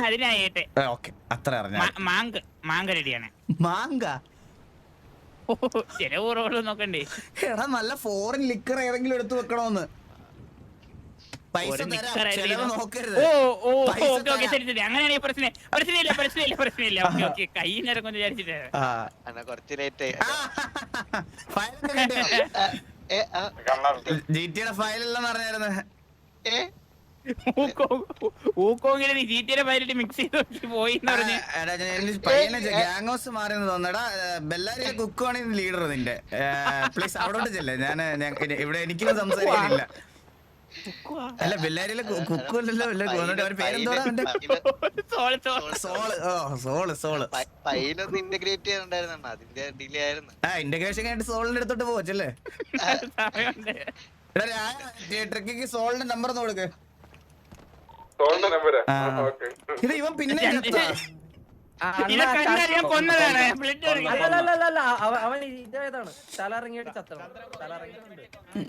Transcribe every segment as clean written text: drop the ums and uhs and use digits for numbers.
അതിനായിട്ട് ഓക്കെ അത്ര അറിഞ്ഞ മാങ്ക റെഡിയാണ്. മാങ്ക ചില ഊറുകളും നോക്കണ്ടേ. എടാ നല്ല ഫോറിൻ ലിക്കർ ഏതെങ്കിലും എടുത്തു വെക്കണോന്ന്. പൈസ തരാം, ചെലവ് നോക്കരുത്. അങ്ങനെയാണെങ്കിൽ പ്രശ്നമില്ല. കൈ നിരക്കൊന്ന് വിചാരിച്ചിട്ട് ജിടിയുടെ ഫയലെല്ലാം പറഞ്ഞായിരുന്നു. ഊക്കോങ്ങനെ ജിടിയുടെ ഫയലിട്ട് മിക്സ് ചെയ്ത് പോയി പയ്യനെ ഗ്യാങ് ഹൗസ് മാറിയെന്ന് തോന്നടാ. ബെല്ലാരിയിലെ കുക്കുവാണ് ലീഡർ നിന്റെ. പ്ലീസ് അവിടോട്ട് ചെല്ലേ. ഞാൻ ഇവിടെ എനിക്കൊന്നും സംസാരിക്കാനില്ല. അല്ല ബെല്ലാരിയിലെ കുക്കുവല്ലോ അവരുടെ പേരെന്തോടാ? ഇന്റഗ്രേഷൻ കഴിഞ്ഞിട്ട് സോളിന്റെ അടുത്തോട്ട് പോവച്ചല്ലേ. ട്രക്കിക്ക് സോളിന്റെ നമ്പർ ഒന്ന് കൊടുക്ക്. ഇത് ഇവൻ പിന്നെ കൊന്നതാണ്. അവൻ ഇതേതാണ് തലറങ്ങിയിട്ട് ചത്തണം.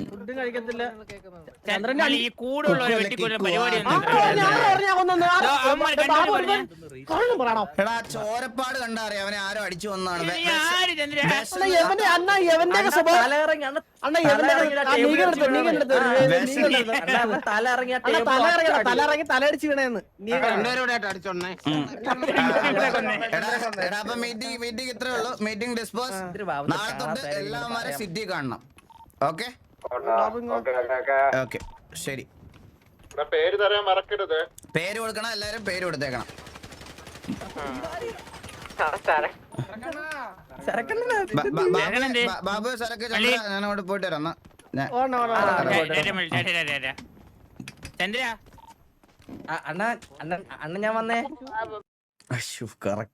ഫുഡും കഴിക്കത്തില്ല. ഈ കൂടുള്ള പരിപാടി എടാ ചോരപ്പാട് കണ്ടാ അറിയാം അവനെ ആരോ അടിച്ചു വന്നാണ്. തലയടിച്ച് വീണേന്ന് നീ മീറ്റിംഗ് ഇത്രേ ഉള്ളൂ. Meeting dispose. നാളെ തൊട്ട് എല്ലാവരും സിറ്റി കാണണം. ഓക്കെ ഓക്കെ ശരി. പേര് തരാൻ മറക്കരുത്. പേര് കൊടുക്കണം, എല്ലാരും പേര് കൊടുത്തേക്കണം. ബാബു സരക്ക് ഞാൻ അങ്ങോട്ട് പോയിട്ട് വരാം. അണ്ണ ഞാൻ വന്നേ. കറക്റ്റ്.